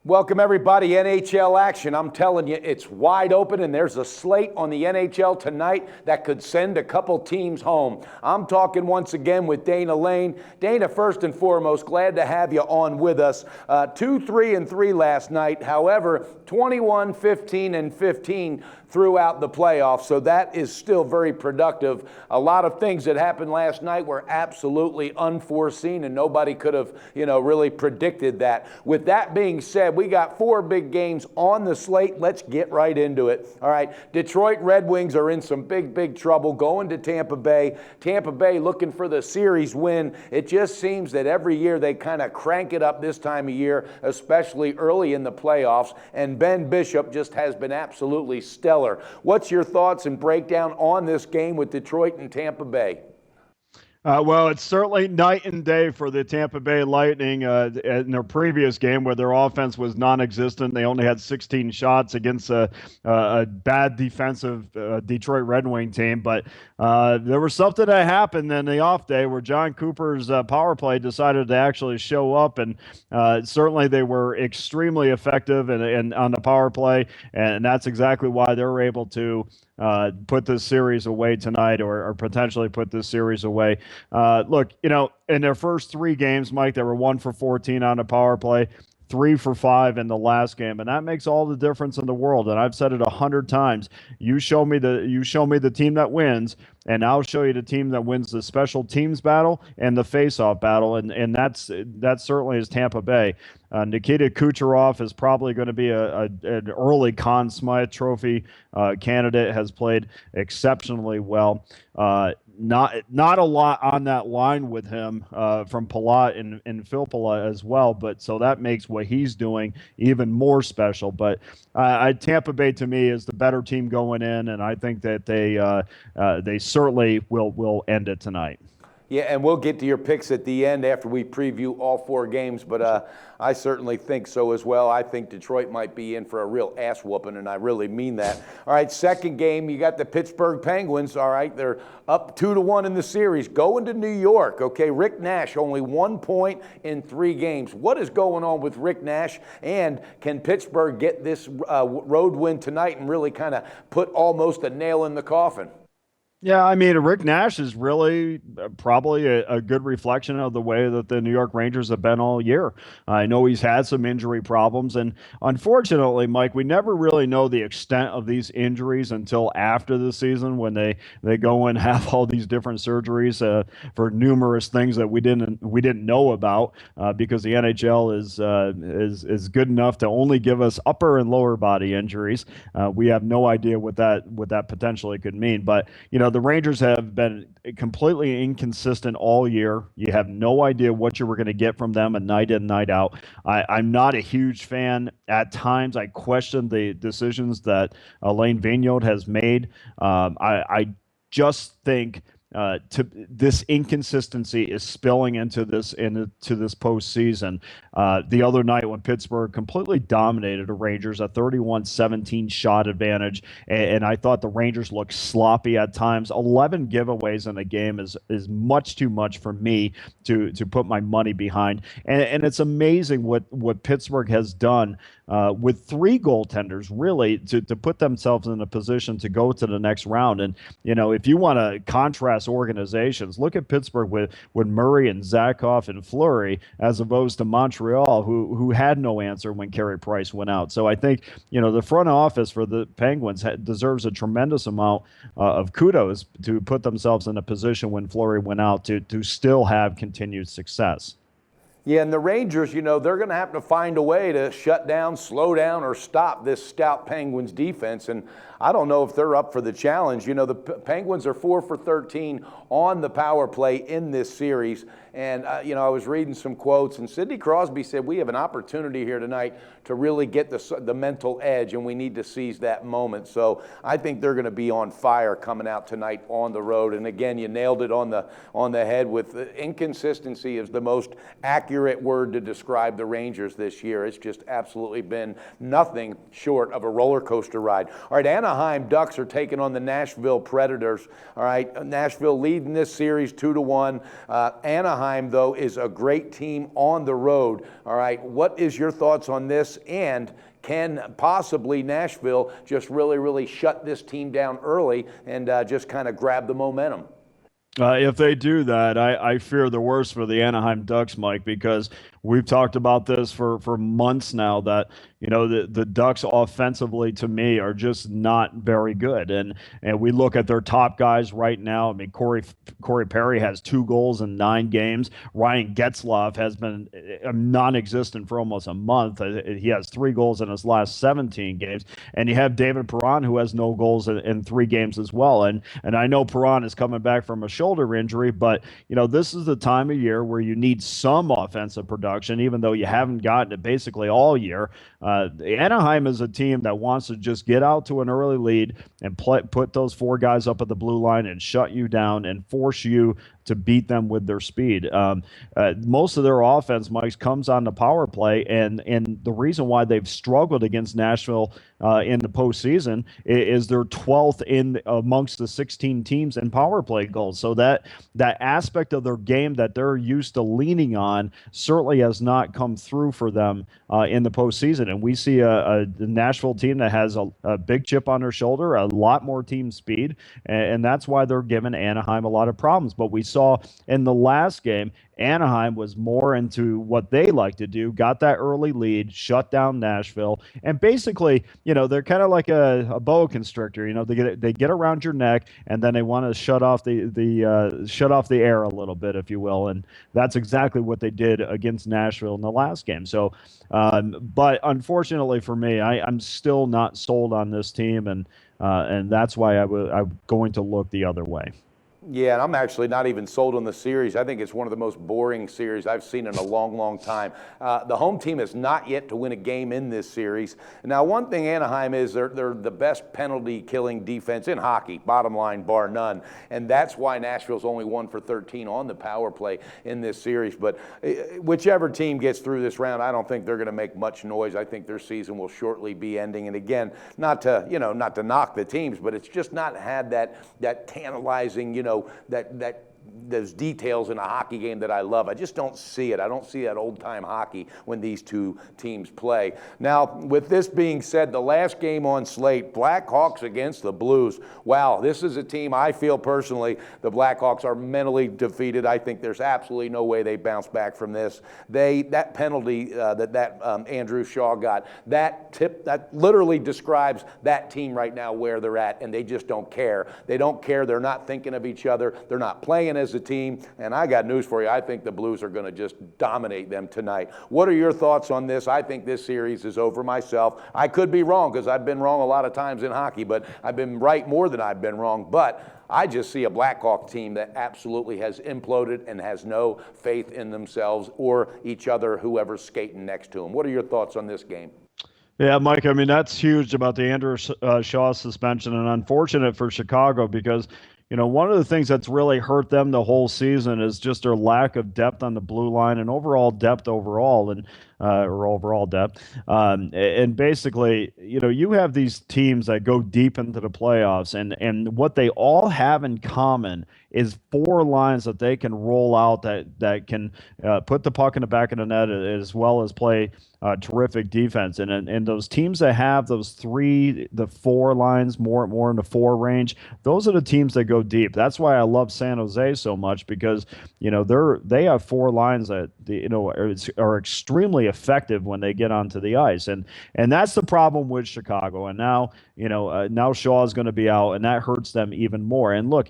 Welcome, everybody. NHL action. I'm telling you, it's wide open, and there's a slate on the NHL Tonight that could send a couple teams home. I'm talking once again with Dana Lane. Dana, first and foremost, glad to have you on with us. 2-3-3 last night. However, 21, 15, and 15 throughout the playoffs, so that is still very productive. A lot of things that happened last night were absolutely unforeseen, and nobody could have, really predicted that. With that being said, we got 4 big games on the slate. Let's get right into it. All right, Detroit Red Wings are in some big trouble going to Tampa Bay. Tampa Bay looking for the series win. It just seems that every year they kind of crank it up this time of year, especially early in the playoffs, and Ben Bishop just has been absolutely stellar. What's your thoughts and breakdown on this game with Detroit and Tampa Bay? Well, it's certainly night and day for the Tampa Bay Lightning in their previous game where their offense was non-existent. They only had 16 shots against a bad defensive Detroit Red Wing team. But there was something that happened in the off day where John Cooper's power play decided to actually show up. And certainly they were extremely effective and on the power play. And that's exactly why they were able to put this series away tonight or potentially put this series away. Look, in their first 3 games, Mike, they were 1 for 14 on the power play, 3 for 5 in the last game, and that makes all the difference in the world. And I've said it 100 times. You show me the team that wins, and I'll show you the team that wins the special teams battle and the face-off battle, and that certainly is Tampa Bay. Nikita Kucherov is probably going to be an early Conn Smythe Trophy candidate. Has played exceptionally well. Not a lot on that line with him from Palat and Phil Palat as well, but so that makes what he's doing even more special. But Tampa Bay to me is the better team going in, and I think that they certainly will end it tonight. Yeah, and we'll get to your picks at the end after we preview all 4 games, but I certainly think so as well. I think Detroit might be in for a real ass whooping, and I really mean that. All right, second game, you got the Pittsburgh Penguins. All right, they're up 2-1 in the series, going to New York. Okay, Rick Nash, only 1 point in 3 games. What is going on with Rick Nash, and can Pittsburgh get this road win tonight and really kind of put almost a nail in the coffin? Yeah, I mean, Rick Nash is really probably a good reflection of the way that the New York Rangers have been all year. I know he's had some injury problems, and unfortunately, Mike, we never really know the extent of these injuries until after the season when they go and have all these different surgeries for numerous things that we didn't know about because the NHL is good enough to only give us upper and lower body injuries. We have no idea what that potentially could mean, but the Rangers have been completely inconsistent all year. You have no idea what you were going to get from them night in, night out. I'm not a huge fan. At times, I question the decisions that Alain Vigneault has made. I just think this inconsistency is spilling into this postseason. The other night when Pittsburgh completely dominated the Rangers, a 31-17 shot advantage, and I thought the Rangers looked sloppy at times. 11 giveaways in a game is much too much for me to put my money behind. And it's amazing what Pittsburgh has done with 3 goaltenders, really, to put themselves in a position to go to the next round. And, if you want to contrast organizations, look at Pittsburgh with Murray and Zakhoff and Fleury as opposed to Montreal, who had no answer when Carey Price went out. So I think, the front office for the Penguins deserves a tremendous amount of kudos to put themselves in a position when Fleury went out to still have continued success. Yeah, and the Rangers, they're going to have to find a way to shut down, slow down, or stop this stout Penguins defense. And I don't know if they're up for the challenge. The Penguins are 4 for 13 on the power play in this series. And, I was reading some quotes, and Sidney Crosby said, we have an opportunity here tonight to really get the mental edge, and we need to seize that moment. So I think they're going to be on fire coming out tonight on the road. And again, you nailed it on the head with inconsistency is the most accurate accurate word to describe the Rangers this year. It's just absolutely been nothing short of a roller coaster ride. All right, Anaheim Ducks are taking on the Nashville Predators. All right, Nashville leading this series 2-1. Anaheim, though, is a great team on the road. All right, what is your thoughts on this? And can possibly Nashville just really shut this team down early and just kind of grab the momentum? If they do that, I fear the worst for the Anaheim Ducks, Mike, because we've talked about this for months now that, the Ducks offensively, to me, are just not very good. And we look at their top guys right now. I mean, Corey Perry has 2 goals in 9 games. Ryan Getzlaf has been non-existent for almost a month. He has 3 goals in his last 17 games. And you have David Perron, who has no goals in 3 games as well. And I know Perron is coming back from a shoulder injury, but, this is the time of year where you need some offensive production, even though you haven't gotten it basically all year. Anaheim is a team that wants to just get out to an early lead and put those 4 guys up at the blue line and shut you down and force you to beat them with their speed. Most of their offense, Mike, comes on the power play, and the reason why they've struggled against Nashville in the postseason is they're 12th in amongst the 16 teams in power play goals. So that aspect of their game that they're used to leaning on certainly has not come through for them in the postseason. And we see a Nashville team that has a big chip on their shoulder, a lot more team speed, and that's why they're giving Anaheim a lot of problems. But we saw in the last game, Anaheim was more into what they like to do, got that early lead, shut down Nashville, and basically, they're kind of like a boa constrictor. They get around your neck, and then they want to shut off the air a little bit, if you will, and that's exactly what they did against Nashville in the last game. So, but unfortunately for me, I'm still not sold on this team, and that's why I'm going to look the other way. Yeah, and I'm actually not even sold on the series. I think it's one of the most boring series I've seen in a long time. The home team has not yet to win a game in this series. Now, one thing Anaheim is they're the best penalty-killing defense in hockey, bottom line, bar none. And that's why Nashville's only 1 for 13 on the power play in this series. But whichever team gets through this round, I don't think they're going to make much noise. I think their season will shortly be ending. And again, not to knock the teams, but it's just not had that tantalizing, those details in a hockey game that I love. I just don't see it. I don't see that old-time hockey when these two teams play. Now, with this being said, the last game on Slate, Blackhawks against the Blues. Wow, this is a team I feel personally the Blackhawks are mentally defeated. I think there's absolutely no way they bounce back from this. That penalty that Andrew Shaw got, that literally describes that team right now where they're at, and they just don't care. They don't care. They're not thinking of each other. They're not playing as a team, and I got news for you. I think the Blues are going to just dominate them tonight. What are your thoughts on this? I think this series is over myself. I could be wrong because I've been wrong a lot of times in hockey, but I've been right more than I've been wrong. But I just see a Blackhawk team that absolutely has imploded and has no faith in themselves or each other, whoever's skating next to them. What are your thoughts on this game? Yeah, Mike, I mean, that's huge about the Andrew Shaw suspension, and unfortunate for Chicago because one of the things that's really hurt them the whole season is just their lack of depth on the blue line and overall depth or overall depth. And basically, you have these teams that go deep into the playoffs, and what they all have in common is 4 lines that they can roll out that can put the puck in the back of the net as well as play terrific defense. And those teams that have those 4 lines more in the 4 range, those are the teams that go deep. That's why I love San Jose so much because they have 4 lines that are extremely effective when they get onto the ice, and that's the problem with Chicago. And now now Shaw is going to be out, and that hurts them even more. And look,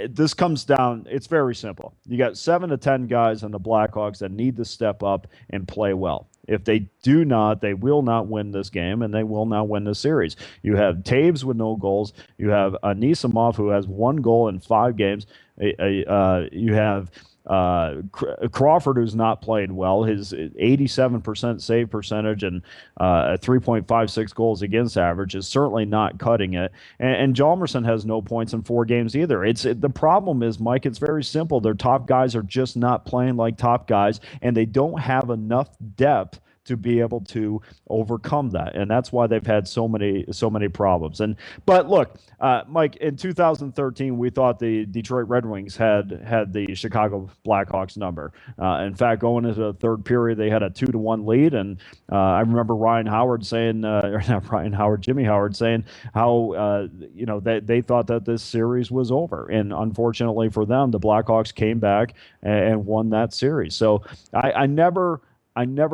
this comes down. It's very simple. You got 7 to 10 guys on the Blackhawks that need to step up and play well. If they do not, they will not win this game, and they will not win this series. You have Taves with no goals. You have Anisimov, who has 1 goal in 5 games. You have Crawford, who's not played well, his 87% save percentage and a 3.56 goals against average is certainly not cutting it. And Hjalmarsson has no points in 4 games either. The problem is, Mike, it's very simple. Their top guys are just not playing like top guys, and they don't have enough depth to be able to overcome that, and that's why they've had so many problems. But look, Mike, in 2013, we thought the Detroit Red Wings had the Chicago Blackhawks number. In fact, going into the third period, they had a 2-1 lead, and I remember Ryan Howard saying, or not Ryan Howard, Jimmy Howard saying how they thought that this series was over, and unfortunately for them, the Blackhawks came back and won that series. So I never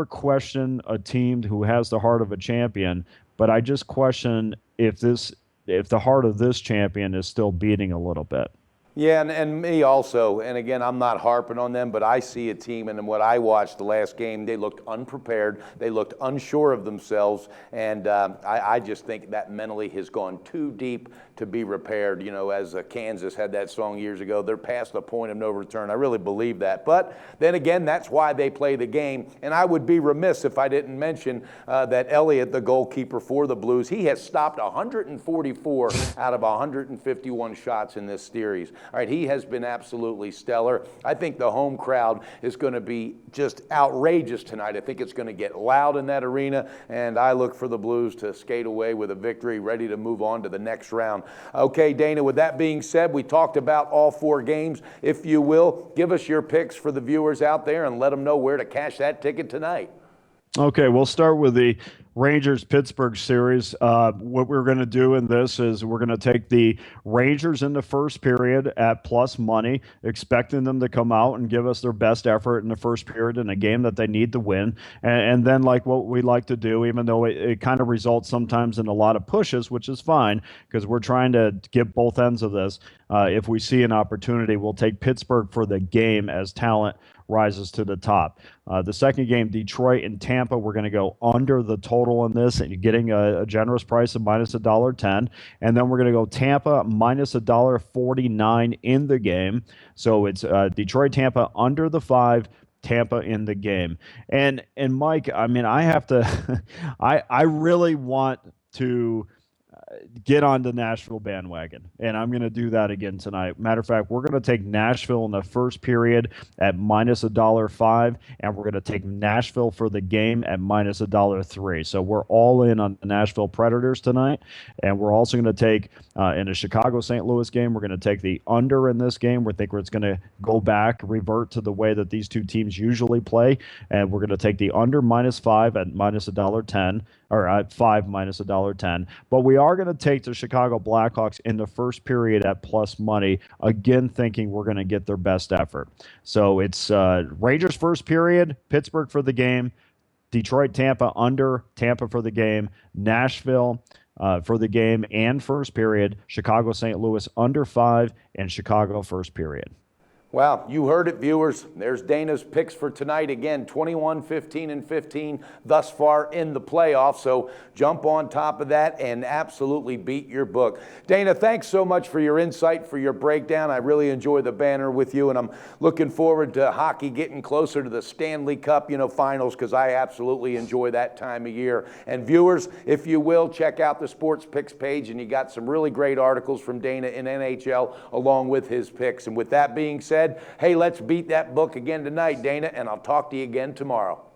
question a team who has the heart of a champion, but I just question if the heart of this champion is still beating a little bit. Yeah, and me also. And again, I'm not harping on them, but I see a team, and what I watched the last game, they looked unprepared. They looked unsure of themselves. And I just think that mentally has gone too deep to be repaired. You know, as Kansas had that song years ago, they're past the point of no return. I really believe that. But then again, that's why they play the game. And I would be remiss if I didn't mention that Elliott, the goalkeeper for the Blues, he has stopped 144 out of 151 shots in this series. All right, he has been absolutely stellar. I think the home crowd is going to be just outrageous tonight. I think it's going to get loud in that arena, and I look for the Blues to skate away with a victory, ready to move on to the next round. Okay, Dana, with that being said, we talked about all 4 games. If you will, give us your picks for the viewers out there and let them know where to cash that ticket tonight. Okay, we'll start with the Rangers-Pittsburgh series. What we're going to do in this is we're going to take the Rangers in the first period at plus money, expecting them to come out and give us their best effort in the first period in a game that they need to win. And then, like what we like to do, even though it kind of results sometimes in a lot of pushes, which is fine because we're trying to get both ends of this. If we see an opportunity, we'll take Pittsburgh for the game as talent rises to the top. The second game, Detroit and Tampa, we're going to go under the total in this, and you're getting a generous price of minus $1.10. And then we're going to go Tampa minus $1.49 in the game. So it's Detroit, Tampa under the 5. Tampa in the game. And Mike, I mean, I have to, I really want to get on the Nashville bandwagon, and I'm going to do that again tonight. Matter of fact, we're going to take Nashville in the first period at minus $1.05, and we're going to take Nashville for the game at minus $1.03. So we're all in on the Nashville Predators tonight, and we're also going to take in a Chicago-St. Louis game, we're going to take the under in this game. We think it's going to go back, revert to the way that these two teams usually play, and we're going to take the under minus 5 at minus $1.10, or at 5 minus $1.10. But we are going to take the Chicago Blackhawks in the first period at plus money, again thinking we're going to get their best effort. So it's Rangers first period, Pittsburgh for the game, Detroit, Tampa under, Tampa for the game, Nashville for the game and first period, Chicago, St. Louis under 5, and Chicago first period. Well, you heard it, viewers. There's Dana's picks for tonight. Again, 21, 15, and 15 thus far in the playoffs. So jump on top of that and absolutely beat your book. Dana, thanks so much for your insight, for your breakdown. I really enjoy the banner with you, and I'm looking forward to hockey getting closer to the Stanley Cup, finals, because I absolutely enjoy that time of year. And viewers, if you will, check out the Sports Picks page, and you got some really great articles from Dana in NHL along with his picks. And with that being said, hey, let's beat that book again tonight, Dana, and I'll talk to you again tomorrow.